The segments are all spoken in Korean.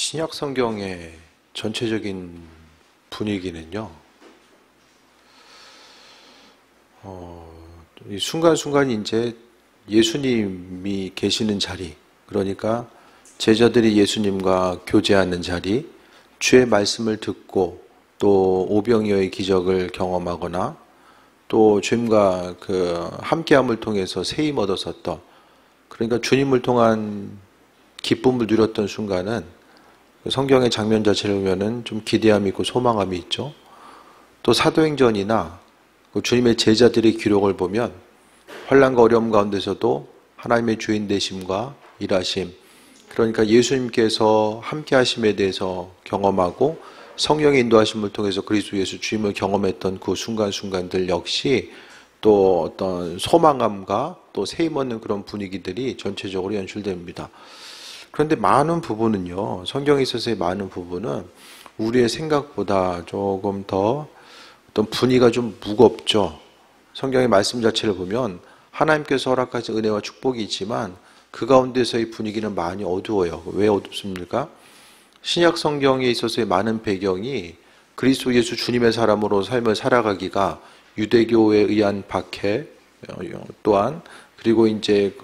신약 성경의 전체적인 분위기는요, 이 순간순간 이제 예수님이 계시는 자리, 그러니까 제자들이 예수님과 교제하는 자리, 주의 말씀을 듣고 또 오병이어의 기적을 경험하거나 또 주님과 함께함을 통해서 세임 얻었었던, 그러니까 주님을 통한 기쁨을 누렸던 순간은 성경의 장면 자체를 보면은 좀 기대함이 있고 소망함이 있죠. 또 사도행전이나 주님의 제자들의 기록을 보면 환난과 어려움 가운데서도 하나님의 주인 되심과 일하심, 그러니까 예수님께서 함께 하심에 대해서 경험하고 성령의 인도하심을 통해서 그리스도 예수 주임을 경험했던 그 순간순간들 역시 또 어떤 소망함과 또 세임 얻는 그런 분위기들이 전체적으로 연출됩니다. 그런데 많은 부분은요, 성경에 있어서의 많은 부분은 우리의 생각보다 조금 더 어떤 분위기가 좀 무겁죠. 성경의 말씀 자체를 보면 하나님께서 허락하신 은혜와 축복이 있지만 그 가운데서의 분위기는 많이 어두워요. 왜 어둡습니까? 신약 성경에 있어서의 많은 배경이 그리스도 예수 주님의 사람으로 삶을 살아가기가 유대교에 의한 박해 또한, 그리고 이제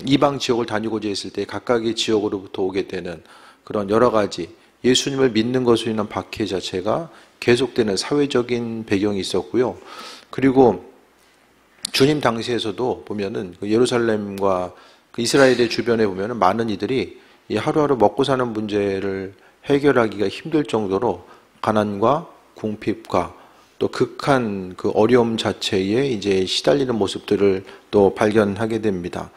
이방 지역을 다니고자 했을 때 각각의 지역으로부터 오게 되는 그런 여러 가지 예수님을 믿는 것으로 인한 박해 자체가 계속되는 사회적인 배경이 있었고요. 그리고 주님 당시에서도 보면은 예루살렘과 이스라엘의 주변에 보면은 많은 이들이 이 하루하루 먹고 사는 문제를 해결하기가 힘들 정도로 가난과 궁핍과 또 극한 그 어려움 자체에 이제 시달리는 모습들을 또 발견하게 됩니다.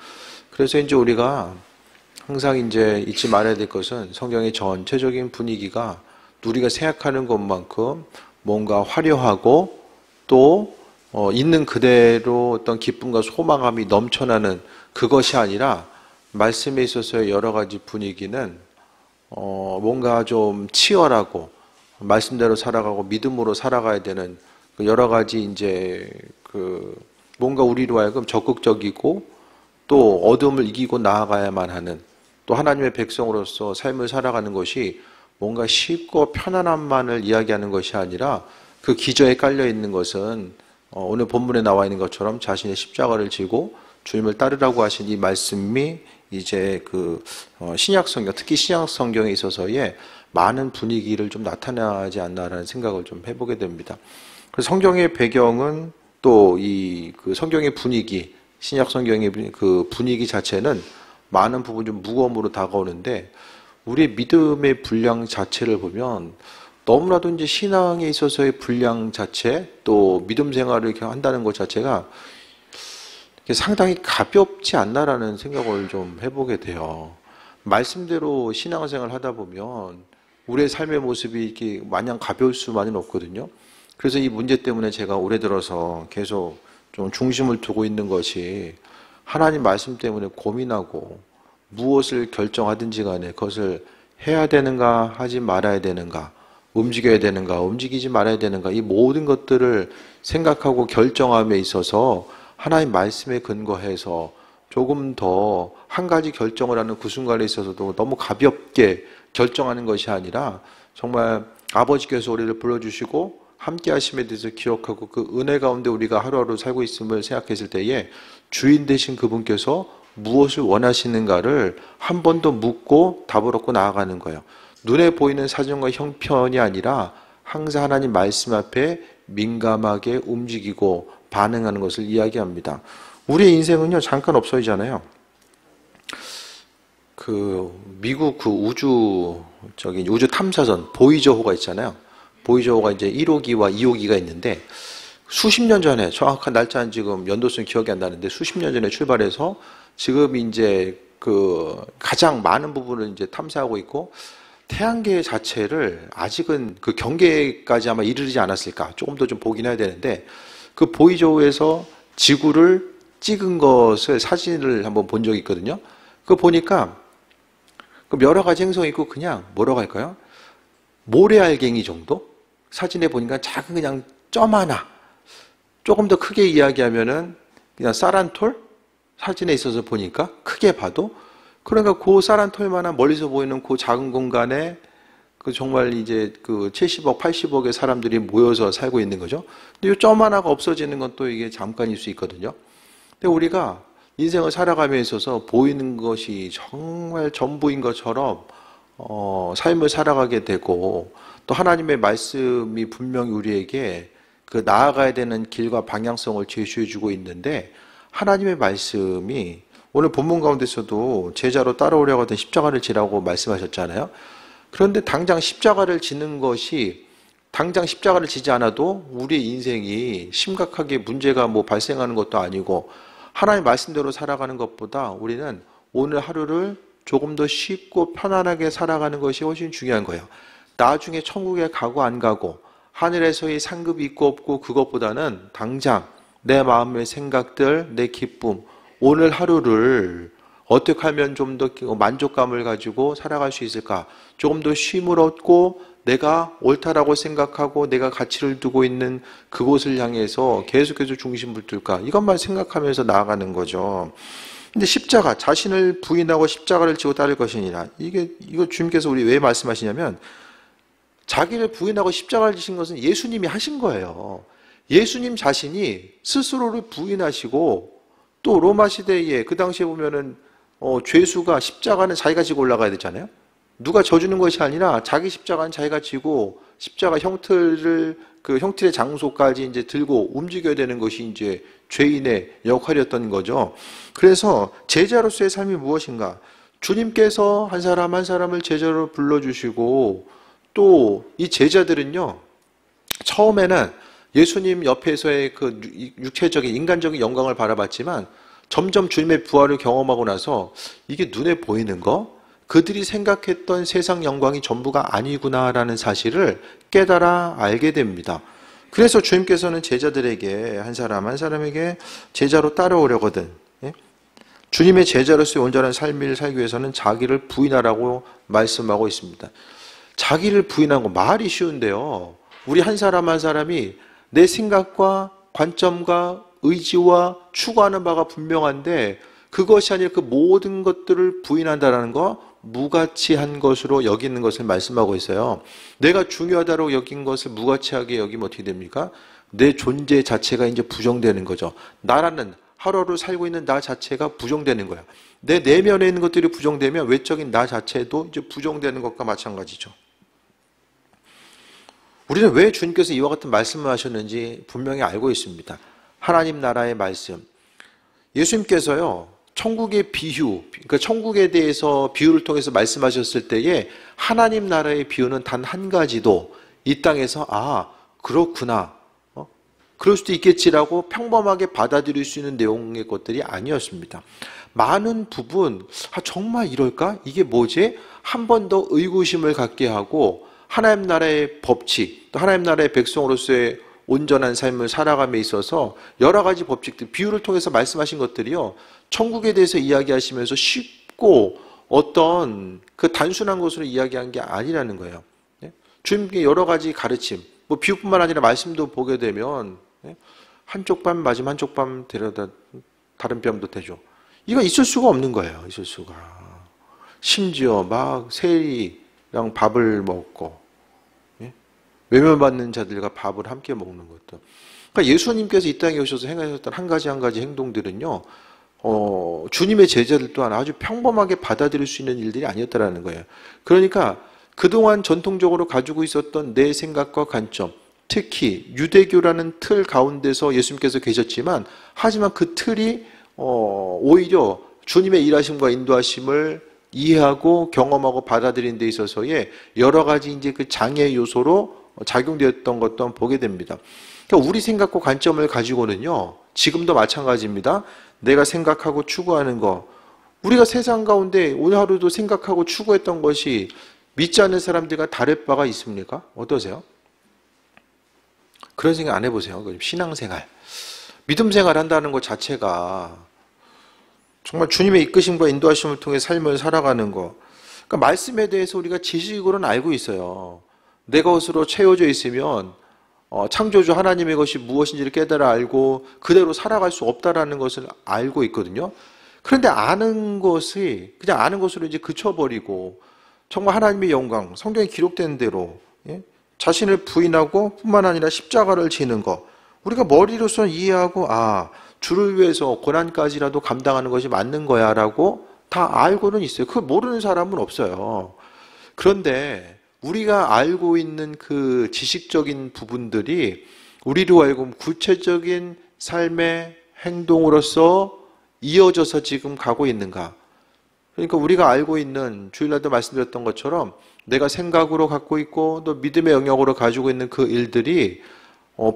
그래서 이제 우리가 항상 이제 잊지 말아야 될 것은 성경의 전체적인 분위기가 우리가 생각하는 것만큼 뭔가 화려하고 또 있는 그대로 어떤 기쁨과 소망감이 넘쳐나는 그것이 아니라 말씀에 있어서의 여러 가지 분위기는 뭔가 좀 치열하고 말씀대로 살아가고 믿음으로 살아가야 되는 여러 가지 이제 뭔가 우리로 하여금 적극적이고 또 어둠을 이기고 나아가야만 하는, 또 하나님의 백성으로서 삶을 살아가는 것이 뭔가 쉽고 편안함만을 이야기하는 것이 아니라 그 기저에 깔려 있는 것은 오늘 본문에 나와 있는 것처럼 자신의 십자가를 지고 주님을 따르라고 하신 이 말씀이 이제 신약 성경, 특히 신약 성경에 있어서의 많은 분위기를 좀 나타나지 않나라는 생각을 좀 해보게 됩니다. 그래서 성경의 배경은 또 성경의 분위기, 신약 성경의 그 분위기 자체는 많은 부분 좀 무거움으로 다가오는데, 우리의 믿음의 분량 자체를 보면 너무나도 이제 신앙에 있어서의 분량 자체, 또 믿음 생활을 이렇게 한다는 것 자체가 상당히 가볍지 않나라는 생각을 좀 해보게 돼요. 말씀대로 신앙생활 하다 보면 우리의 삶의 모습이 이렇게 마냥 가벼울 수만은 없거든요. 그래서 이 문제 때문에 제가 올해 들어서 계속 좀 중심을 두고 있는 것이, 하나님 말씀 때문에 고민하고 무엇을 결정하든지 간에 그것을 해야 되는가 하지 말아야 되는가, 움직여야 되는가 움직이지 말아야 되는가, 이 모든 것들을 생각하고 결정함에 있어서 하나님 말씀에 근거해서 조금 더 한 가지 결정을 하는 그 순간에 있어서도 너무 가볍게 결정하는 것이 아니라 정말 아버지께서 우리를 불러주시고 함께 하심에 대해서 기억하고 그 은혜 가운데 우리가 하루하루 살고 있음을 생각했을 때에 주인 되신 그분께서 무엇을 원하시는가를 한 번 더 묻고 답을 얻고 나아가는 거예요. 눈에 보이는 사정과 형편이 아니라 항상 하나님 말씀 앞에 민감하게 움직이고 반응하는 것을 이야기합니다. 우리의 인생은요, 잠깐 없어지잖아요. 미국 우주 탐사선 보이저호가 있잖아요. 보이저호가 이제 1호기와 2호기가 있는데, 수십 년 전에, 정확한 날짜는 지금 연도수는 기억이 안 나는데 수십 년 전에 출발해서 지금 이제 가장 많은 부분을 이제 탐사하고 있고, 태양계 자체를 아직은 그 경계까지 아마 이르지 않았을까, 조금 더 좀 보긴 해야 되는데, 그 보이저호에서 지구를 찍은 것을 사진을 한번 본 적이 있거든요. 그거 보니까 여러 가지 행성이 있고, 그냥 뭐라고 할까요? 모래알갱이 정도? 사진에 보니까 작은 그냥 점 하나. 조금 더 크게 이야기하면은 그냥 쌀한톨? 사진에 있어서 보니까 크게 봐도 그러니까 그 사란토에만한 멀리서 보이는 그 작은 공간에 그 정말 이제 그 70억, 80억의 사람들이 모여서 살고 있는 거죠. 근데 이 점 하나가 없어지는 건 또 이게 잠깐일 수 있거든요. 근데 우리가 인생을 살아감에 있어서 보이는 것이 정말 전부인 것처럼 삶을 살아가게 되고, 또 하나님의 말씀이 분명히 우리에게 그 나아가야 되는 길과 방향성을 제시해 주고 있는데, 하나님의 말씀이 오늘 본문 가운데서도 제자로 따라오려고 하던 십자가를 지라고 말씀하셨잖아요. 그런데 당장 십자가를 지는 것이, 당장 십자가를 지지 않아도 우리의 인생이 심각하게 문제가 뭐 발생하는 것도 아니고, 하나님의 말씀대로 살아가는 것보다 우리는 오늘 하루를 조금 더 쉽고 편안하게 살아가는 것이 훨씬 중요한 거예요. 나중에 천국에 가고 안 가고, 하늘에서의 상급이 있고 없고, 그것보다는 당장 내 마음의 생각들, 내 기쁨, 오늘 하루를 어떻게 하면 좀 더 만족감을 가지고 살아갈 수 있을까? 조금 더 쉼을 얻고 내가 옳다라고 생각하고 내가 가치를 두고 있는 그곳을 향해서 계속해서 중심을 둘까? 이것만 생각하면서 나아가는 거죠. 근데 십자가, 자신을 부인하고 십자가를 지고 따를 것이니라. 이거 주님께서 우리 왜 말씀하시냐면, 자기를 부인하고 십자가를 지신 것은 예수님이 하신 거예요. 예수님 자신이 스스로를 부인하시고, 또 로마 시대에 그 당시에 보면은 죄수가 십자가는 자기가 지고 올라가야 되잖아요. 누가 져주는 것이 아니라 자기 십자가는 자기가 지고 십자가 형틀을 그 형틀의 장소까지 이제 들고 움직여야 되는 것이 이제 죄인의 역할이었던 거죠. 그래서 제자로서의 삶이 무엇인가? 주님께서 한 사람 한 사람을 제자로 불러주시고, 또 이 제자들은요, 처음에는 예수님 옆에서의 그 육체적인 인간적인 영광을 바라봤지만 점점 주님의 부활을 경험하고 나서 이게 눈에 보이는 거, 그들이 생각했던 세상 영광이 전부가 아니구나라는 사실을 깨달아 알게 됩니다. 그래서 주님께서는 제자들에게 한 사람 한 사람에게 제자로 따라오려거든, 주님의 제자로서의 온전한 삶을 살기 위해서는 자기를 부인하라고 말씀하고 있습니다. 자기를 부인하고 말이 쉬운데요, 우리 한 사람 한 사람이 내 생각과 관점과 의지와 추구하는 바가 분명한데 그것이 아니라 그 모든 것들을 부인한다는 거, 무가치한 것으로 여기는 것을 말씀하고 있어요. 내가 중요하다고 여긴 것을 무가치하게 여기면 어떻게 됩니까? 내 존재 자체가 이제 부정되는 거죠. 나라는 하루하루 살고 있는 나 자체가 부정되는 거야. 내 내면에 있는 것들이 부정되면 외적인 나 자체도 이제 부정되는 것과 마찬가지죠. 우리는 왜 주님께서 이와 같은 말씀을 하셨는지 분명히 알고 있습니다. 하나님 나라의 말씀. 예수님께서요, 천국의 비유, 그러니까 천국에 대해서 비유를 통해서 말씀하셨을 때에 하나님 나라의 비유는 단 한 가지도 이 땅에서 그렇구나, 그럴 수도 있겠지라고 평범하게 받아들일 수 있는 내용의 것들이 아니었습니다. 많은 부분, 정말 이럴까? 이게 뭐지? 한 번 더 의구심을 갖게 하고 하나님 나라의 법칙, 또 하나님 나라의 백성으로서의 온전한 삶을 살아감에 있어서 여러 가지 법칙들, 비유를 통해서 말씀하신 것들이요, 천국에 대해서 이야기하시면서 쉽고 어떤 그 단순한 것으로 이야기한 게 아니라는 거예요. 주님께 여러 가지 가르침, 뭐 비유뿐만 아니라 말씀도 보게 되면 한쪽 뺨 맞으면 한쪽 뺨 데려다 다른 뺨도 대죠. 이거 있을 수가 없는 거예요. 있을 수가. 심지어 막 세리랑 밥을 먹고 외면받는 자들과 밥을 함께 먹는 것도. 그러니까 예수님께서 이 땅에 오셔서 행하셨던 한 가지 행동들은요, 주님의 제자들 또한 아주 평범하게 받아들일 수 있는 일들이 아니었다라는 거예요. 그러니까 그동안 전통적으로 가지고 있었던 내 생각과 관점, 특히 유대교라는 틀 가운데서 예수님께서 계셨지만, 하지만 그 틀이 오히려 주님의 일하심과 인도하심을 이해하고 경험하고 받아들이는 데 있어서의 여러 가지 이제 그 장애 요소로 작용되었던 것도 보게 됩니다. 그러니까 우리 생각과 관점을 가지고는요, 지금도 마찬가지입니다. 내가 생각하고 추구하는 거, 우리가 세상 가운데 오늘 하루도 생각하고 추구했던 것이 믿지 않는 사람들과 다를 바가 있습니까? 어떠세요? 그런 생각 안 해보세요. 신앙생활, 믿음 생활 한다는 것 자체가 정말 주님의 이끄심과 인도하심을 통해 삶을 살아가는 것. 그러니까 말씀에 대해서 우리가 지식으로는 알고 있어요. 내 것으로 채워져 있으면 창조주 하나님의 것이 무엇인지를 깨달아 알고 그대로 살아갈 수 없다라는 것을 알고 있거든요. 그런데 아는 것이 그냥 아는 것으로 이제 그쳐버리고 정말 하나님의 영광, 성경에 기록된 대로 자신을 부인하고 뿐만 아니라 십자가를 지는 것, 우리가 머리로서는 이해하고 주를 위해서 고난까지라도 감당하는 것이 맞는 거야 라고 다 알고는 있어요. 그걸 모르는 사람은 없어요. 그런데 우리가 알고 있는 그 지식적인 부분들이 우리로 하여금 구체적인 삶의 행동으로서 이어져서 지금 가고 있는가? 그러니까 우리가 알고 있는, 주일날도 말씀드렸던 것처럼 내가 생각으로 갖고 있고 또 믿음의 영역으로 가지고 있는 그 일들이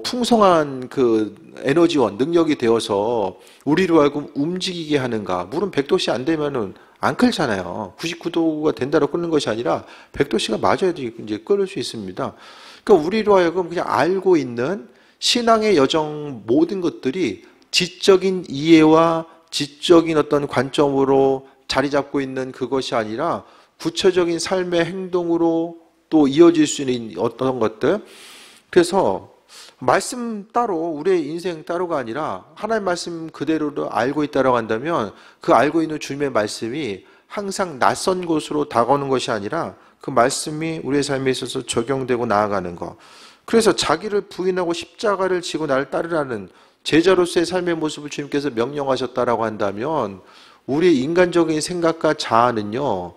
풍성한 그 에너지원, 능력이 되어서 우리로 하여금 움직이게 하는가? 물은 100도씨 안 되면은 안 끓잖아요. 99도가 된다고 끓는 것이 아니라 100도씨가 맞아야지 이제 끓을 수 있습니다. 그러니까 우리로 하여금 그냥 알고 있는 신앙의 여정 모든 것들이 지적인 이해와 지적인 어떤 관점으로 자리 잡고 있는 그것이 아니라 구체적인 삶의 행동으로 또 이어질 수 있는 어떤 것들. 그래서 말씀 따로, 우리의 인생 따로가 아니라 하나님 말씀 그대로로 알고 있다고 한다면 그 알고 있는 주님의 말씀이 항상 낯선 곳으로 다가오는 것이 아니라 그 말씀이 우리의 삶에 있어서 적용되고 나아가는 것. 그래서 자기를 부인하고 십자가를 지고 나를 따르라는 제자로서의 삶의 모습을 주님께서 명령하셨다라고 한다면 우리의 인간적인 생각과 자아는요,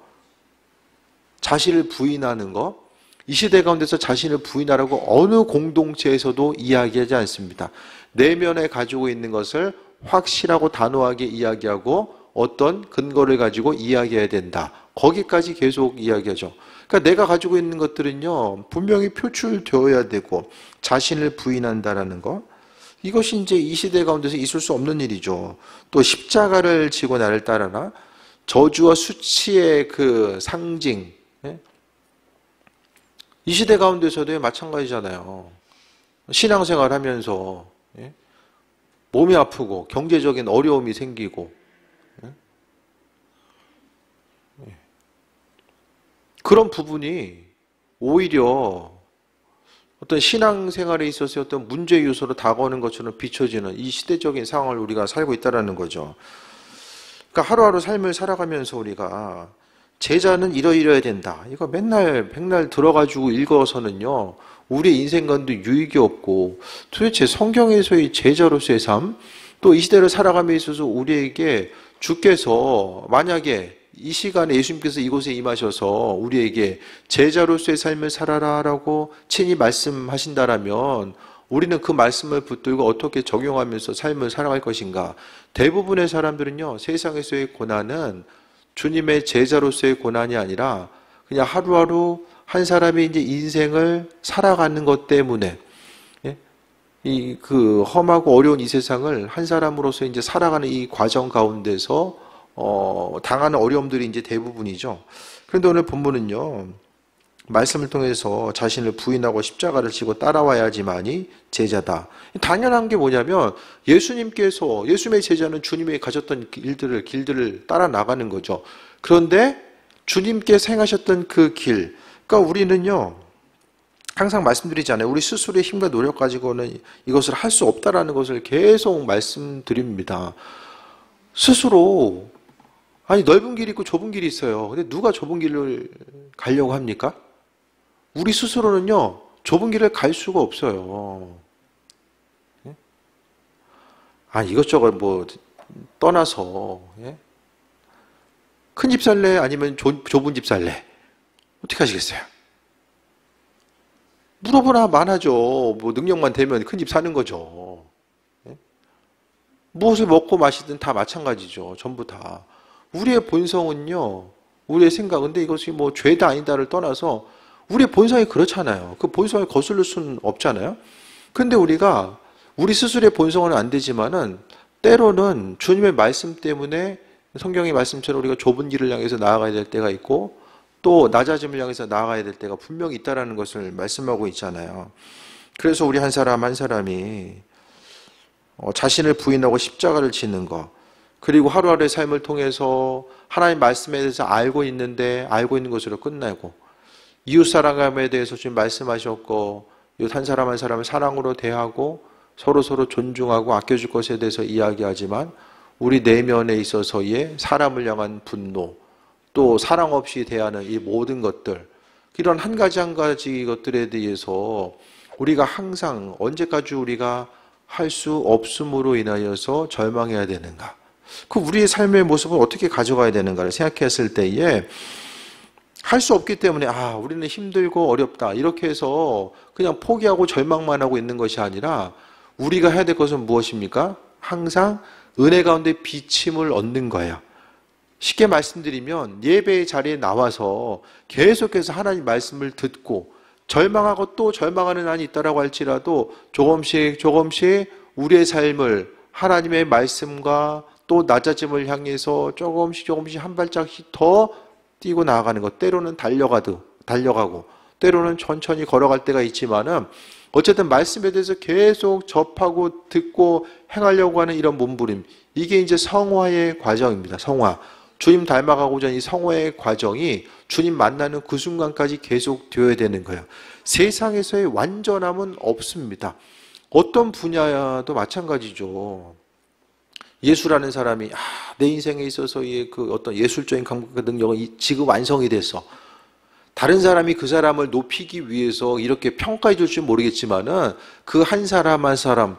자신을 부인하는 것, 이 시대 가운데서 자신을 부인하라고 어느 공동체에서도 이야기하지 않습니다. 내면에 가지고 있는 것을 확실하고 단호하게 이야기하고 어떤 근거를 가지고 이야기해야 된다. 거기까지 계속 이야기하죠. 그러니까 내가 가지고 있는 것들은요, 분명히 표출되어야 되고 자신을 부인한다라는 것. 이것이 이제 이 시대 가운데서 있을 수 없는 일이죠. 또 십자가를 지고 나를 따르라. 저주와 수치의 그 상징. 이 시대 가운데서도 마찬가지잖아요. 신앙생활 하면서 몸이 아프고 경제적인 어려움이 생기고 그런 부분이 오히려 어떤 신앙생활에 있어서 어떤 문제 요소로 다가오는 것처럼 비춰지는 이 시대적인 상황을 우리가 살고 있다는 거죠. 그러니까 하루하루 삶을 살아가면서 우리가 제자는 이러이러야 된다. 이거 맨날 백날 들어가지고 읽어서는요, 우리 인생 가운데 유익이 없고 도대체 성경에서의 제자로서의 삶, 또 이 시대를 살아감에 있어서 우리에게 주께서 만약에 이 시간에 예수님께서 이곳에 임하셔서 우리에게 제자로서의 삶을 살아라라고 친히 말씀하신다라면 우리는 그 말씀을 붙들고 어떻게 적용하면서 삶을 살아갈 것인가? 대부분의 사람들은요, 세상에서의 고난은 주님의 제자로서의 고난이 아니라 그냥 하루하루 한 사람이 이제 인생을 살아가는 것 때문에 이 그 험하고 어려운 이 세상을 한 사람으로서 이제 살아가는 이 과정 가운데서 당하는 어려움들이 이제 대부분이죠. 그런데 오늘 본문은요, 말씀을 통해서 자신을 부인하고 십자가를 지고 따라와야지만이 제자다. 당연한 게 뭐냐면 예수님께서, 예수님의 제자는 주님이 가셨던 길들을 따라 나가는 거죠. 그런데 주님께서 행하셨던 그 길, 그러니까 우리는요, 항상 말씀드리잖아요. 우리 스스로의 힘과 노력 가지고는 이것을 할 수 없다라는 것을 계속 말씀드립니다. 스스로, 아니 넓은 길이 있고 좁은 길이 있어요. 근데 누가 좁은 길을 가려고 합니까? 우리 스스로는요, 좁은 길을 갈 수가 없어요. 이것저것 뭐 떠나서 큰 집 살래? 아니면 좁은 집 살래? 어떻게 하시겠어요? 물어보나 마나죠. 뭐 능력만 되면 큰 집 사는 거죠. 무엇을 먹고 마시든 다 마찬가지죠. 전부 다. 우리의 본성은요, 우리의 생각, 근데 이것이 뭐 죄다 아니다를 떠나서 우리의 본성이 그렇잖아요. 그 본성을 거스를 수는 없잖아요. 근데 우리가 우리 스스로의 본성은 안 되지만은 때로는 주님의 말씀 때문에 성경의 말씀처럼 우리가 좁은 길을 향해서 나아가야 될 때가 있고 또 낮아짐을 향해서 나아가야 될 때가 분명히 있다는 것을 말씀하고 있잖아요. 그래서 우리 한 사람 한 사람이 자신을 부인하고 십자가를 지는 것, 그리고 하루하루의 삶을 통해서 하나님 말씀에 대해서 알고 있는데 알고 있는 것으로 끝나고 이웃사랑함에 대해서 지금 말씀하셨고 이웃 한 사람 한 사람을 사랑으로 대하고 서로 존중하고 아껴줄 것에 대해서 이야기하지만 우리 내면에 있어서의 사람을 향한 분노, 또 사랑 없이 대하는 이 모든 것들, 이런 한 가지 한 가지 것들에 대해서 우리가 항상 언제까지 우리가 할 수 없음으로 인하여서 절망해야 되는가? 그 우리의 삶의 모습을 어떻게 가져가야 되는가를 생각했을 때에 할 수 없기 때문에 우리는 힘들고 어렵다 이렇게 해서 그냥 포기하고 절망만 하고 있는 것이 아니라 우리가 해야 될 것은 무엇입니까? 항상 은혜 가운데 비침을 얻는 거예요. 쉽게 말씀드리면 예배의 자리에 나와서 계속해서 하나님 말씀을 듣고 절망하고 또 절망하는 한이 있다라고 할지라도 조금씩 우리의 삶을 하나님의 말씀과 또 낮아짐을 향해서 조금씩 한 발짝씩 더 뛰고 나아가는 것. 때로는 달려가고 때로는 천천히 걸어갈 때가 있지만은 어쨌든 말씀에 대해서 계속 접하고 듣고 행하려고 하는 이런 몸부림, 이게 이제 성화의 과정입니다. 성화. 주님 닮아가고자 하는 이 성화의 과정이 주님 만나는 그 순간까지 계속 되어야 되는 거예요. 세상에서의 완전함은 없습니다. 어떤 분야도 마찬가지죠. 예수라는 사람이 내 인생에 있어서의 그 어떤 예술적인 감각과 능력은 지금 완성이 돼서 다른 사람이 그 사람을 높이기 위해서 이렇게 평가해 줄 줄 모르겠지만은 그 한 사람 한 사람,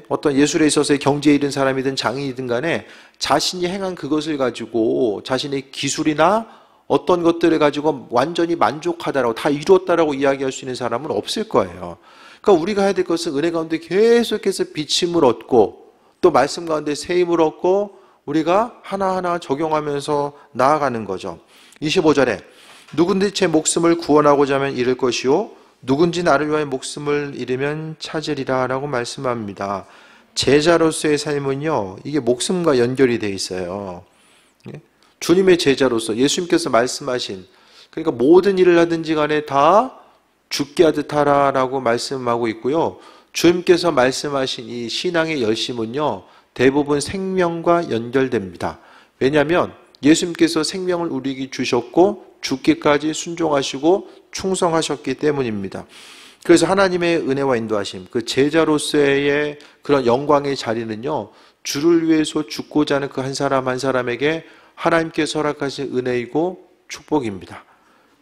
어떤 예술에 있어서의 경지에 이른 사람이든 장인이든 간에 자신이 행한 그것을 가지고 자신의 기술이나 어떤 것들을 가지고 완전히 만족하다라고 다 이루었다라고 이야기할 수 있는 사람은 없을 거예요. 그러니까 우리가 해야 될 것은 은혜 가운데 계속해서 비침을 얻고 또 말씀 가운데 새 힘을 얻고 우리가 하나하나 적용하면서 나아가는 거죠. 25절에 누군지 제 목숨을 구원하고자 하면 잃을 것이요 누군지 나를 위하여 목숨을 잃으면 찾으리라 라고 말씀합니다. 제자로서의 삶은요, 이게 목숨과 연결이 돼 있어요. 주님의 제자로서 예수님께서 말씀하신, 그러니까 모든 일을 하든지 간에 다 죽게 하듯 하라라고 말씀하고 있고요. 주님께서 말씀하신 이 신앙의 열심은요, 대부분 생명과 연결됩니다. 왜냐하면 예수님께서 생명을 우리에게 주셨고 죽기까지 순종하시고 충성하셨기 때문입니다. 그래서 하나님의 은혜와 인도하심, 그 제자로서의 그런 영광의 자리는요, 주를 위해서 죽고자 하는 그 한 사람 한 사람에게 하나님께서 허락하신 은혜이고 축복입니다.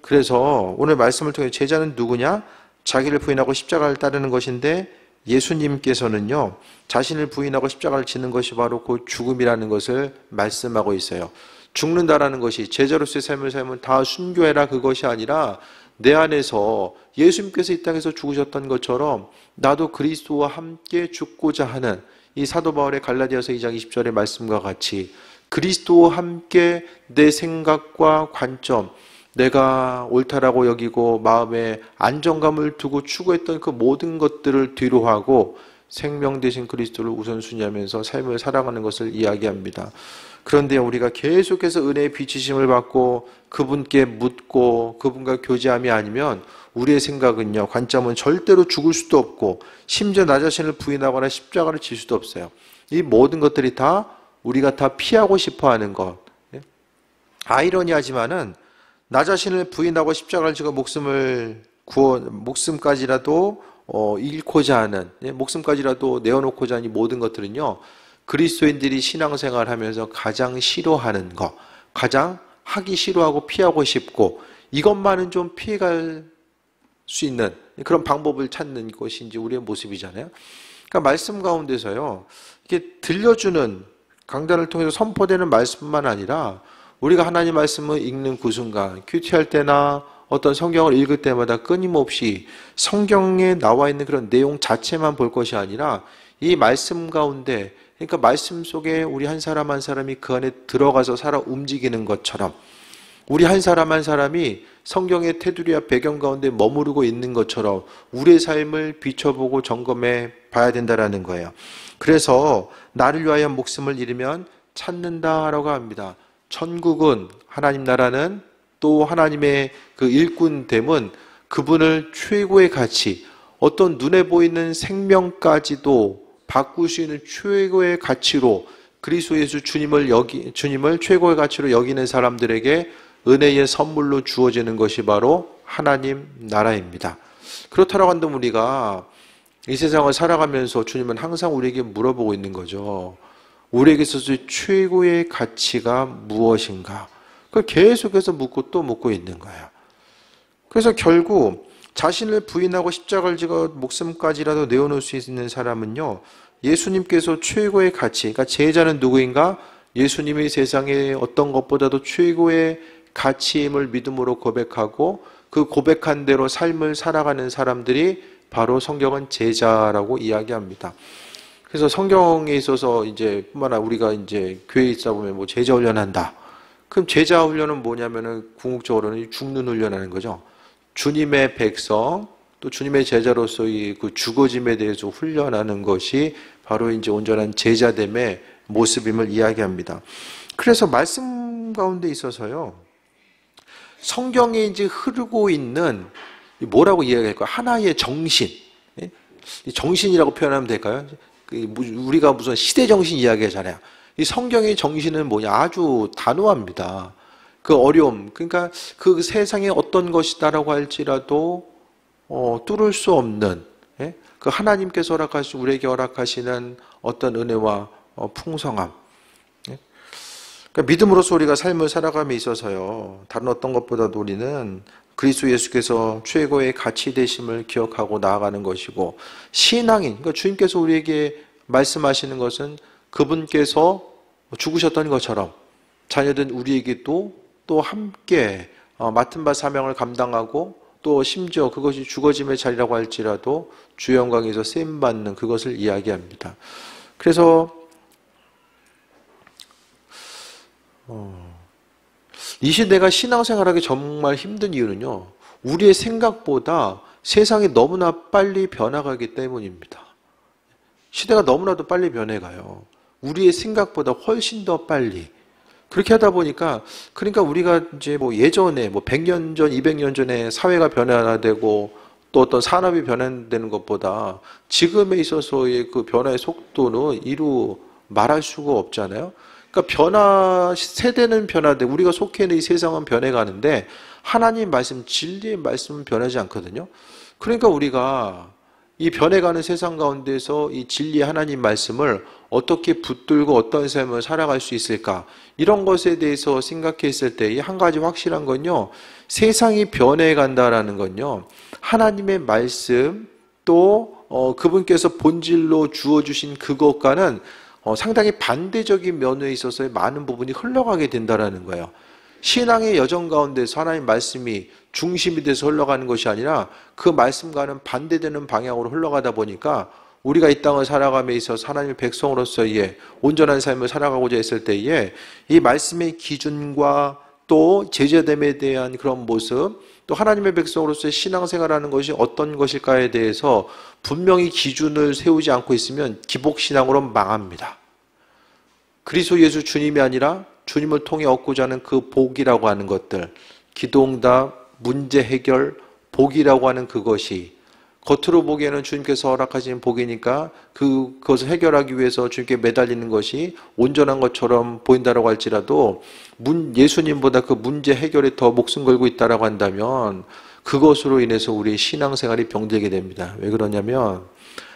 그래서 오늘 말씀을 통해 제자는 누구냐? 자기를 부인하고 십자가를 따르는 것인데 예수님께서는요, 자신을 부인하고 십자가를 지는 것이 바로 그 죽음이라는 것을 말씀하고 있어요. 죽는다라는 것이 제자로서의 삶을 살면 다 순교해라 그것이 아니라 내 안에서 예수님께서 이 땅에서 죽으셨던 것처럼 나도 그리스도와 함께 죽고자 하는 이 사도 바울의 갈라디아서 2장 20절의 말씀과 같이 그리스도와 함께 내 생각과 관점, 내가 옳다라고 여기고 마음에 안정감을 두고 추구했던 그 모든 것들을 뒤로 하고 생명 되신 그리스도를 우선순위하면서 삶을 살아가는 것을 이야기합니다. 그런데 우리가 계속해서 은혜의 비치심을 받고 그분께 묻고 그분과 교제함이 아니면 우리의 생각은요, 관점은 절대로 죽을 수도 없고 심지어 나 자신을 부인하거나 십자가를 질 수도 없어요. 이 모든 것들이 다 우리가 다 피하고 싶어하는 것. 아이러니하지만은 나 자신을 부인하고 십자가를 지고 목숨까지라도 잃고자 하는, 목숨까지라도 내어놓고자 하는 이 모든 것들은요, 그리스도인들이 신앙생활을 하면서 가장 싫어하는 것, 가장 하기 싫어하고 피하고 싶고 이것만은 좀 피해갈 수 있는 그런 방법을 찾는 것이 이제 우리의 모습이잖아요. 그러니까 말씀 가운데서요, 이게 들려주는 강단을 통해서 선포되는 말씀뿐만 아니라 우리가 하나님 말씀을 읽는 그 순간, 큐티할 때나 어떤 성경을 읽을 때마다 끊임없이 성경에 나와 있는 그런 내용 자체만 볼 것이 아니라 이 말씀 가운데, 그러니까 말씀 속에 우리 한 사람 한 사람이 그 안에 들어가서 살아 움직이는 것처럼 우리 한 사람 한 사람이 성경의 테두리와 배경 가운데 머무르고 있는 것처럼 우리의 삶을 비춰보고 점검해 봐야 된다는 거예요. 그래서 나를 위하여 목숨을 잃으면 찾는다라고 합니다. 천국은, 하나님 나라는, 또 하나님의 그 일꾼됨은 그분을 최고의 가치, 어떤 눈에 보이는 생명까지도 바꿀 수 있는 최고의 가치로 그리스도 예수 주님을 최고의 가치로 여기는 사람들에게 은혜의 선물로 주어지는 것이 바로 하나님 나라입니다. 그렇다고 한다면 우리가 이 세상을 살아가면서 주님은 항상 우리에게 물어보고 있는 거죠. 우리에게 있어서 최고의 가치가 무엇인가? 그걸 계속해서 묻고 또 묻고 있는 거예요. 그래서 결국 자신을 부인하고 십자가를 지고 목숨까지라도 내어놓을 수 있는 사람은요, 예수님께서 최고의 가치, 그러니까 제자는 누구인가? 예수님이 세상에 어떤 것보다도 최고의 가치임을 믿음으로 고백하고 그 고백한 대로 삶을 살아가는 사람들이 바로 성경은 제자라고 이야기합니다. 그래서 성경에 있어서 이제 뿐만 아니라 우리가 이제 교회에 있다 보면 뭐 제자 훈련한다. 그럼 제자 훈련은 뭐냐면은 궁극적으로는 죽는 훈련하는 거죠. 주님의 백성, 또 주님의 제자로서의 그 죽어짐에 대해서 훈련하는 것이 바로 이제 온전한 제자됨의 모습임을 이야기합니다. 그래서 말씀 가운데 있어서요, 성경에 이제 흐르고 있는 뭐라고 이야기할까요? 하나의 정신, 정신이라고 표현하면 될까요? 우리가 무슨 시대 정신 이야기하잖아요. 이 성경의 정신은 뭐냐? 아주 단호합니다. 그 어려움, 그러니까 그 세상에 어떤 것이다라고 할지라도 뚫을 수 없는, 그 하나님께서 우리에게 허락하시는 어떤 은혜와 풍성함. 그러니까 믿음으로써 우리가 삶을 살아감에 있어서요, 다른 어떤 것보다도 우리는 그리스도 예수께서 최고의 가치 되심을 기억하고 나아가는 것이고, 신앙인, 그러니까 주님께서 우리에게 말씀하시는 것은 그분께서 죽으셨던 것처럼 자녀된 우리에게도 또 함께 맡은 바 사명을 감당하고, 또 심지어 그것이 죽어짐의 자리라고 할지라도 주의 영광에서 쓰임받는 그것을 이야기합니다. 그래서 이 시대가 신앙생활하기 정말 힘든 이유는요, 우리의 생각보다 세상이 너무나 빨리 변화가기 때문입니다. 시대가 너무나도 빨리 변해가요. 우리의 생각보다 훨씬 더 빨리. 그렇게 하다 보니까, 그러니까 우리가 이제 뭐 예전에 100년 전, 200년 전에 사회가 변화되고 또 어떤 산업이 변화되는 것보다 지금에 있어서의 그 변화의 속도는 이루 말할 수가 없잖아요. 그러니까 세대는 변화되고 우리가 속해 있는 이 세상은 변해가는데 하나님 말씀, 진리의 말씀은 변하지 않거든요. 그러니까 우리가 이 변해가는 세상 가운데서 이 진리의 하나님 말씀을 어떻게 붙들고 어떤 삶을 살아갈 수 있을까? 이런 것에 대해서 생각했을 때 이 한 가지 확실한 건요, 세상이 변해간다라는 건요, 하나님의 말씀 또 그분께서 본질로 주어주신 그것과는 상당히 반대적인 면에 있어서의 많은 부분이 흘러가게 된다라는 거예요. 신앙의 여정 가운데서 하나님 말씀이 중심이 돼서 흘러가는 것이 아니라 그 말씀과는 반대되는 방향으로 흘러가다 보니까 우리가 이 땅을 살아감에 있어서 하나님의 백성으로서의 온전한 삶을 살아가고자 했을 때에 이 말씀의 기준과 또 제자됨에 대한 그런 모습, 또 하나님의 백성으로서의 신앙생활하는 것이 어떤 것일까에 대해서 분명히 기준을 세우지 않고 있으면 기복신앙으로 망합니다. 그리스도 예수 주님이 아니라 주님을 통해 얻고자 하는 그 복이라고 하는 것들, 기도응답, 문제 해결, 복이라고 하는 그것이 겉으로 보기에는 주님께서 허락하신 복이니까 그것을 해결하기 위해서 주님께 매달리는 것이 온전한 것처럼 보인다라고 할지라도 예수님보다 그 문제 해결에 더 목숨 걸고 있다라고 한다면 그것으로 인해서 우리의 신앙생활이 병들게 됩니다. 왜 그러냐면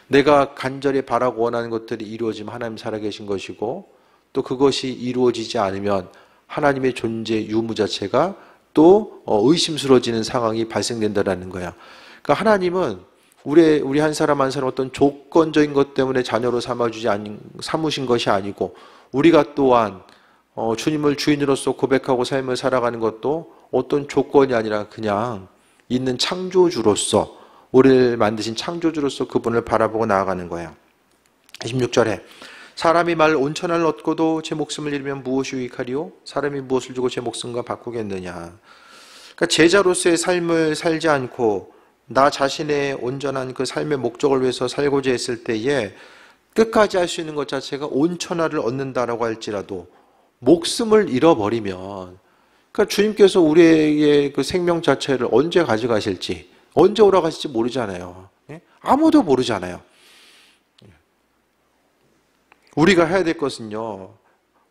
내가 간절히 바라고 원하는 것들이 이루어지면 하나님 살아계신 것이고, 또 그것이 이루어지지 않으면 하나님의 존재 유무 자체가 또 의심스러워지는 상황이 발생된다는 거야. 그러니까 하나님은 우리 한 사람 한 사람 어떤 조건적인 것 때문에 자녀로 삼으신 것이 아니고, 우리가 또한 주님을 주인으로서 고백하고 삶을 살아가는 것도 어떤 조건이 아니라 그냥 있는 창조주로서, 우리를 만드신 창조주로서 그분을 바라보고 나아가는 거야. 16절에 사람이 말 온천을 얻고도 제 목숨을 잃으면 무엇이 유익하리요? 사람이 무엇을 주고 제 목숨과 바꾸겠느냐. 그러니까 제자로서의 삶을 살지 않고 나 자신의 온전한 그 삶의 목적을 위해서 살고자 했을 때에 끝까지 할 수 있는 것 자체가 온천하를 얻는다라고 할지라도 목숨을 잃어버리면, 그러니까 주님께서 우리의 그 생명 자체를 언제 가져가실지, 언제 오라가실지 모르잖아요. 아무도 모르잖아요. 우리가 해야 될 것은요,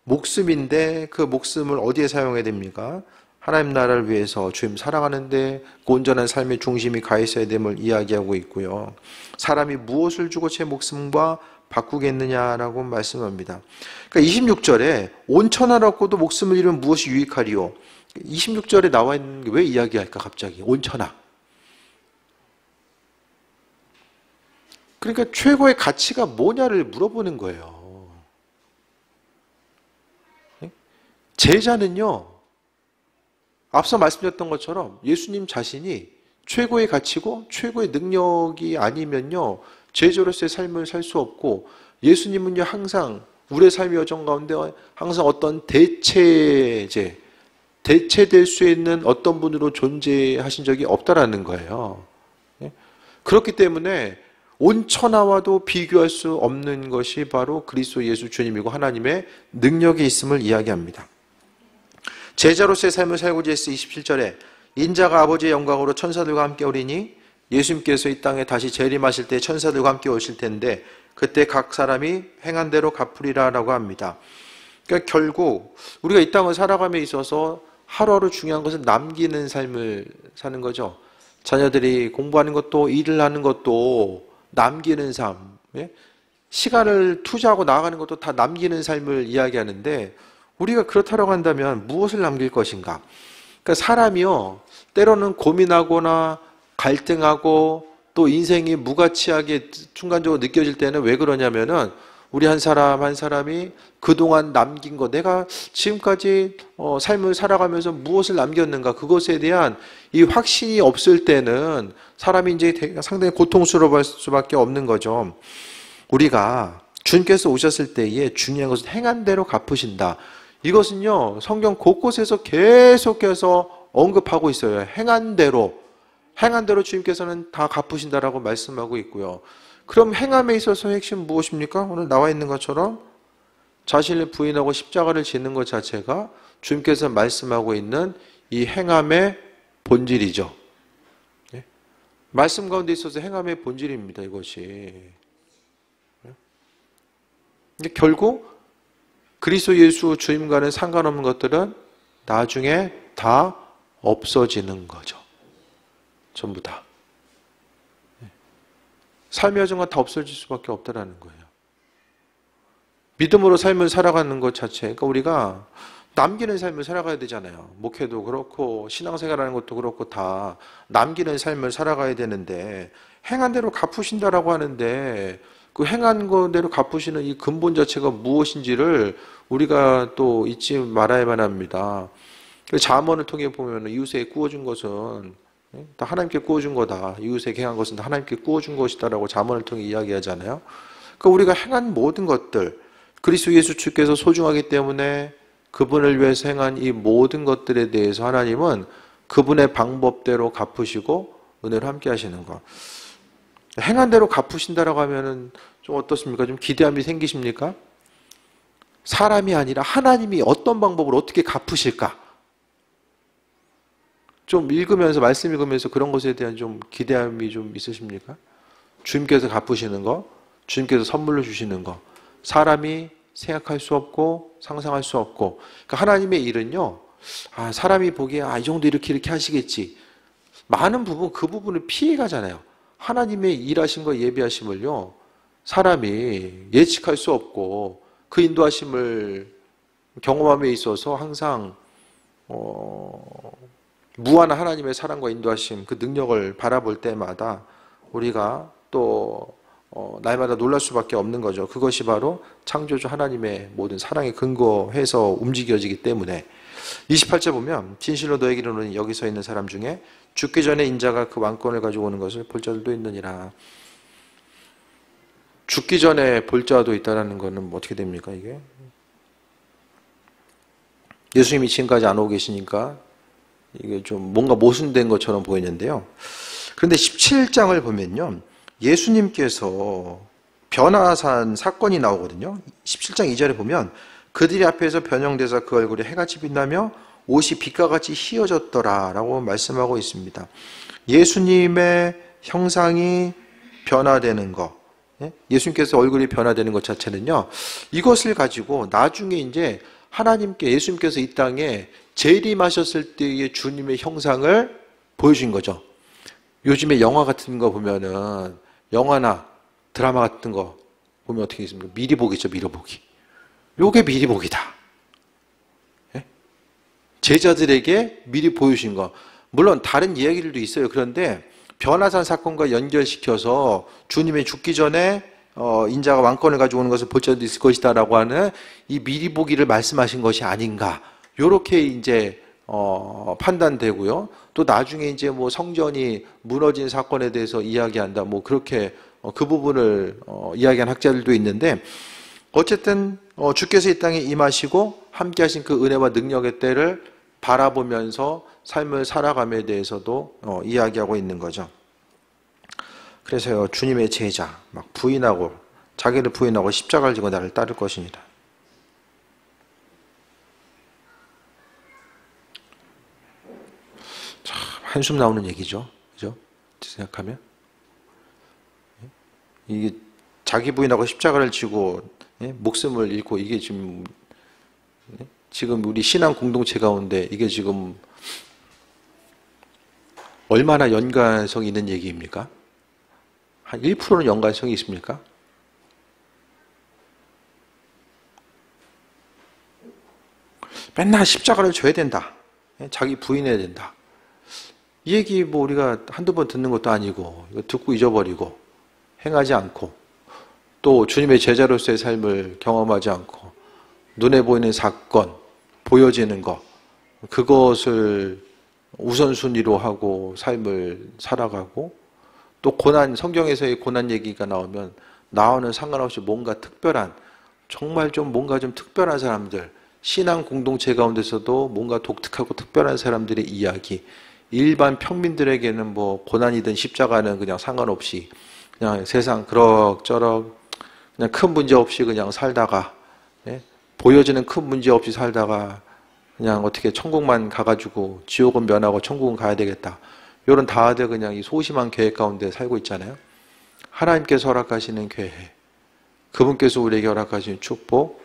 목숨인데 그 목숨을 어디에 사용해야 됩니까? 하나님 나라를 위해서 주님 사랑하는데 그 온전한 삶의 중심이 가 있어야 됨을 이야기하고 있고요. 사람이 무엇을 주고 제 목숨과 바꾸겠느냐라고 말씀합니다. 그러니까 26절에 온천하라고도 목숨을 잃으면 무엇이 유익하리요? 26절에 나와 있는 게 왜 이야기할까 갑자기? 온천하. 그러니까 최고의 가치가 뭐냐를 물어보는 거예요. 제자는요, 앞서 말씀드렸던 것처럼 예수님 자신이 최고의 가치고 최고의 능력이 아니면요, 제자로서의 삶을 살 수 없고, 예수님은요, 항상 우리의 삶의 여정 가운데 항상 어떤 대체될 수 있는 어떤 분으로 존재하신 적이 없다라는 거예요. 그렇기 때문에 온천하와도 비교할 수 없는 것이 바로 그리스도 예수 주님이고 하나님의 능력이 있음을 이야기합니다. 제자로서의 삶을 살고자 해서 27절에 인자가 아버지의 영광으로 천사들과 함께 오리니 예수님께서 이 땅에 다시 재림하실 때 천사들과 함께 오실 텐데 그때 각 사람이 행한 대로 갚으리라 라고 합니다. 그러니까 결국 우리가 이 땅을 살아감에 있어서 하루하루 중요한 것은 남기는 삶을 사는 거죠. 자녀들이 공부하는 것도 일을 하는 것도 남기는 삶, 시간을 투자하고 나아가는 것도 다 남기는 삶을 이야기하는데 우리가 그렇다고 한다면 무엇을 남길 것인가? 그러니까 사람이요, 때로는 고민하거나 갈등하고 또 인생이 무가치하게 순간적으로 느껴질 때는 왜 그러냐면은 우리 한 사람 한 사람이 그동안 남긴 것, 내가 지금까지 삶을 살아가면서 무엇을 남겼는가, 그것에 대한 이 확신이 없을 때는 사람이 이제 상당히 고통스러울 수밖에 없는 거죠. 우리가 주님께서 오셨을 때에 중요한 것은 행한 대로 갚으신다. 이것은요, 성경 곳곳에서 계속해서 언급하고 있어요. 행한 대로 주님께서는 다 갚으신다라고 말씀하고 있고요. 그럼 행함에 있어서 핵심 무엇입니까? 오늘 나와 있는 것처럼 자신을 부인하고 십자가를 지는 것 자체가 주님께서 말씀하고 있는 이 행함의 본질이죠. 말씀 가운데 있어서 행함의 본질입니다, 이것이. 결국 그리스도 예수 주님과는 상관없는 것들은 나중에 다 없어지는 거죠. 전부 다. 삶의 여정은 다 없어질 수밖에 없다는 거예요. 믿음으로 삶을 살아가는 것 자체, 그러니까 우리가 남기는 삶을 살아가야 되잖아요. 목회도 그렇고 신앙생활하는 것도 그렇고 다 남기는 삶을 살아가야 되는데 행한 대로 갚으신다라고 하는데 그 행한 대로 갚으시는 이 근본 자체가 무엇인지를 우리가 또 잊지 말아야만 합니다. 잠언을 통해 보면 이웃에게 구워준 것은 다 하나님께 구워준 거다. 이웃에게 행한 것은 다 하나님께 구워준 것이다라고 잠언을 통해 이야기하잖아요. 그러니까 우리가 행한 모든 것들, 그리스도 예수 주께서 소중하기 때문에 그분을 위해서 행한 이 모든 것들에 대해서 하나님은 그분의 방법대로 갚으시고 은혜로 함께 하시는 것. 행한 대로 갚으신다라고 하면은 좀 어떻습니까? 좀 기대함이 생기십니까? 사람이 아니라 하나님이 어떤 방법으로 어떻게 갚으실까? 좀 읽으면서, 말씀 읽으면서 그런 것에 대한 좀 기대함이 좀 있으십니까? 주님께서 갚으시는 거, 주님께서 선물로 주시는 거, 사람이 생각할 수 없고 상상할 수 없고, 그러니까 하나님의 일은요, 사람이 보기에 이 정도 이렇게 하시겠지. 많은 부분, 그 부분을 피해가잖아요. 하나님의 일하신 거, 예비하심을요, 사람이 예측할 수 없고 그 인도하심을 경험함에 있어서 항상 무한한 하나님의 사랑과 인도하심, 그 능력을 바라볼 때마다 우리가 또 날마다 놀랄 수밖에 없는 거죠. 그것이 바로 창조주 하나님의 모든 사랑에 근거해서 움직여지기 때문에 28절 보면 진실로 너에게 이르노니 여기 서 있는 사람 중에 죽기 전에 인자가 그 왕권을 가지고 오는 것을 볼 자들도 있느니라. 죽기 전에 볼 자도 있다는 것은 어떻게 됩니까, 이게? 예수님이 지금까지 안 오고 계시니까 이게 좀 뭔가 모순된 것처럼 보이는데요. 그런데 17장을 보면요, 예수님께서 변화산 사건이 나오거든요. 17장 2절에 보면 그들이 앞에서 변형돼서 그 얼굴이 해같이 빛나며 옷이 빛과 같이 희어졌더라 라고 말씀하고 있습니다. 예수님의 형상이 변화되는 것, 예수님께서 얼굴이 변화되는 것 자체는요, 이것을 가지고 나중에 이제 하나님께, 예수님께서 이 땅에 재림하셨을 때의 주님의 형상을 보여준 거죠. 요즘에 영화 같은 거 보면은, 영화나 드라마 같은 거 보면 어떻게 있습니까? 미리 보기죠, 미리 보기. 요게 미리 보기다. 예? 제자들에게 미리 보여주신 거. 물론 다른 이야기들도 있어요. 그런데 변화산 사건과 연결시켜서 주님이 죽기 전에 인자가 왕권을 가지고 오는 것을 볼 자도 있을 것이다라고 하는 이 미리 보기를 말씀하신 것이 아닌가. 요렇게 이제 판단되고요. 또 나중에 이제 뭐 성전이 무너진 사건에 대해서 이야기한다. 뭐 그렇게 그 부분을 이야기한 학자들도 있는데, 어쨌든 주께서 이 땅에 임하시고 함께하신 그 은혜와 능력의 때를 바라보면서 삶을 살아감에 대해서도 이야기하고 있는 거죠. 그래서요, 주님의 제자 막 부인하고 자기를 부인하고 십자가를 지고 나를 따를 것입니다. 참 한숨 나오는 얘기죠, 그죠? 생각하면 이게 자기 부인하고 십자가를 지고 목숨을 잃고 이게 지금 우리 신앙 공동체 가운데 이게 지금 얼마나 연관성이 있는 얘기입니까? 한 1%는 연관성이 있습니까? 맨날 십자가를 져야 된다. 자기 부인해야 된다. 이 얘기 뭐 우리가 한두 번 듣는 것도 아니고 이거 듣고 잊어버리고 행하지 않고 또 주님의 제자로서의 삶을 경험하지 않고 눈에 보이는 사건, 보여지는 것, 그것을 우선순위로 하고 삶을 살아가고, 또 고난, 성경에서의 고난 얘기가 나오는 상관없이 뭔가 특별한, 정말 좀 뭔가 좀 특별한 사람들, 신앙 공동체 가운데서도 뭔가 독특하고 특별한 사람들의 이야기, 일반 평민들에게는 뭐 고난이든 십자가는 그냥 상관없이 그냥 세상 그럭저럭 그냥 큰 문제 없이 그냥 살다가, 보여지는 큰 문제 없이 살다가 그냥 어떻게 천국만 가가지고 지옥은 면하고 천국은 가야 되겠다. 이런 다들 그냥 이 소심한 계획 가운데 살고 있잖아요. 하나님께서 허락하시는 계획, 그분께서 우리에게 허락하시는 축복,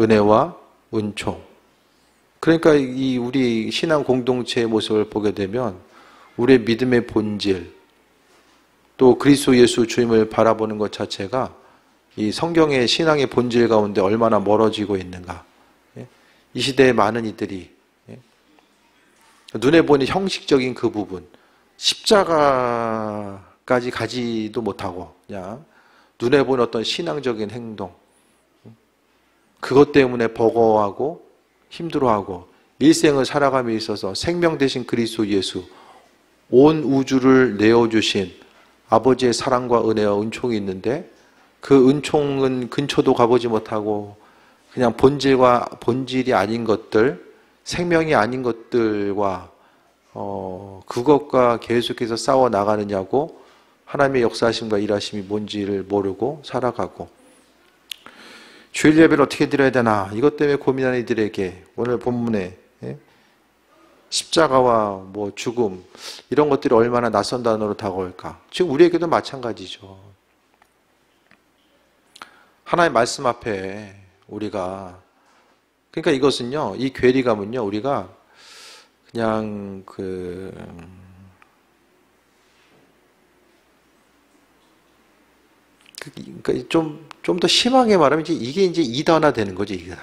은혜와 은총. 그러니까 이 우리 신앙 공동체의 모습을 보게 되면 우리의 믿음의 본질, 또 그리스도 예수 주님을 바라보는 것 자체가 이 성경의 신앙의 본질 가운데 얼마나 멀어지고 있는가. 이 시대의 많은 이들이 눈에 보이는 형식적인 그 부분, 십자가까지 가지도 못하고 그냥 눈에 보이는 어떤 신앙적인 행동, 그것 때문에 버거워하고 힘들어하고 일생을 살아감에 있어서 생명 되신 그리스도 예수, 온 우주를 내어주신 아버지의 사랑과 은혜와 은총이 있는데 그 은총은 근처도 가보지 못하고 그냥 본질이 아닌 것들, 생명이 아닌 것들과 그것과 계속해서 싸워 나가느냐고, 하나님의 역사하심과 일하심이 뭔지를 모르고 살아가고, 주일 예배를 어떻게 드려야 되나 이것 때문에 고민하는 이들에게 오늘 본문에 십자가와 뭐 죽음 이런 것들이 얼마나 낯선 단어로 다가올까. 지금 우리에게도 마찬가지죠. 하나님의 말씀 앞에 우리가, 그러니까 이것은요, 이 괴리감은요, 우리가 그냥 그러니까 좀 더 심하게 말하면 이게 이제 이단화 되는 거죠. 이게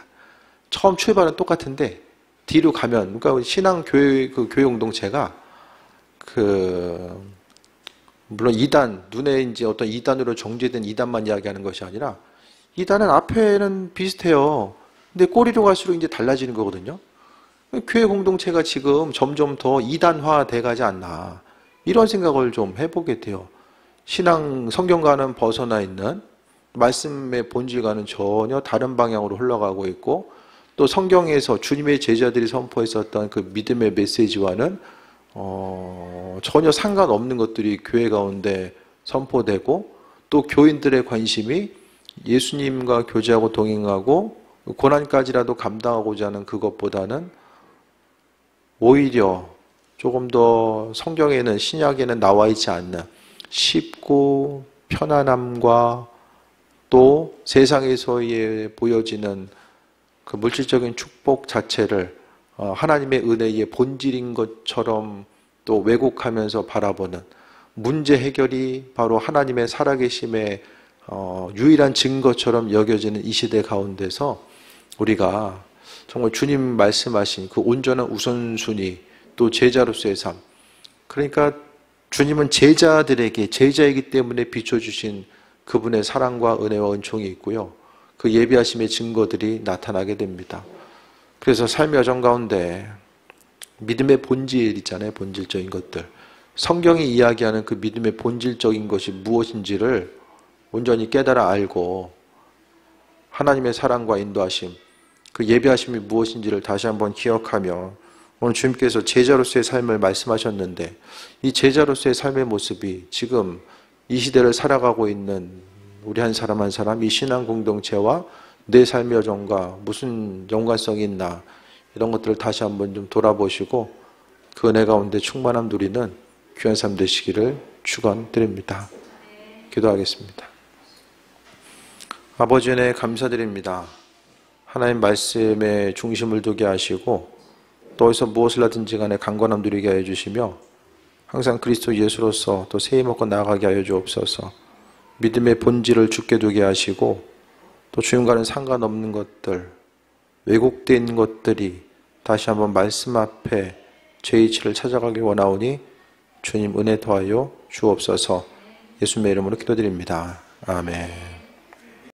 처음 출발은 똑같은데 뒤로 가면, 그러니까 신앙 교회 교회 공동체가 물론 이단, 눈에 이제 어떤 이단으로 정죄된 이단만 이야기하는 것이 아니라 이단은 앞에는 비슷해요. 근데 꼬리로 갈수록 이제 달라지는 거거든요. 교회 공동체가 지금 점점 더 이단화 돼가지 않나, 이런 생각을 좀 해보게 돼요. 신앙 성경과는 벗어나 있는, 말씀의 본질과는 전혀 다른 방향으로 흘러가고 있고, 또 성경에서 주님의 제자들이 선포했었던 그 믿음의 메시지와는 전혀 상관없는 것들이 교회 가운데 선포되고, 또 교인들의 관심이 예수님과 교제하고 동행하고 고난까지라도 감당하고자 하는 그것보다는 오히려 조금 더 성경에는, 신약에는 나와 있지 않는 쉽고 편안함과 또 세상에서의 보여지는 그 물질적인 축복 자체를 하나님의 은혜의 본질인 것처럼 또 왜곡하면서 바라보는, 문제 해결이 바로 하나님의 살아계심의 유일한 증거처럼 여겨지는 이 시대 가운데서 우리가 정말 주님 말씀하신 그 온전한 우선순위, 또 제자로서의 삶, 그러니까 주님은 제자들에게 제자이기 때문에 비춰주신 그분의 사랑과 은혜와 은총이 있고요. 그 예비하심의 증거들이 나타나게 됩니다. 그래서 삶의 여정 가운데 믿음의 본질 있잖아요. 본질적인 것들. 성경이 이야기하는 그 믿음의 본질적인 것이 무엇인지를 온전히 깨달아 알고 하나님의 사랑과 인도하심, 그 예비하심이 무엇인지를 다시 한번 기억하며 오늘 주님께서 제자로서의 삶을 말씀하셨는데 이 제자로서의 삶의 모습이 지금 이 시대를 살아가고 있는 우리 한 사람 한 사람, 이 신앙 공동체와 내 삶의 여정과 무슨 연관성이 있나 이런 것들을 다시 한번 좀 돌아보시고 그 은혜 가운데 충만함 누리는 귀한 삶 되시기를 축원드립니다. 기도하겠습니다. 아버지 은혜 감사드립니다. 하나님 말씀에 중심을 두게 하시고 또 어디서 무엇을 하든지 간에 강건함 누리게 하여 주시며 항상 그리스도 예수로서 또 새 힘 얻고 나아가게 하여 주옵소서. 믿음의 본질을 굳게 두게 하시고 또 주님과는 상관없는 것들, 왜곡된 것들이 다시 한번 말씀 앞에 제 이치를 찾아가길 원하오니 주님 은혜 더하여 주옵소서. 예수님의 이름으로 기도드립니다. 아멘.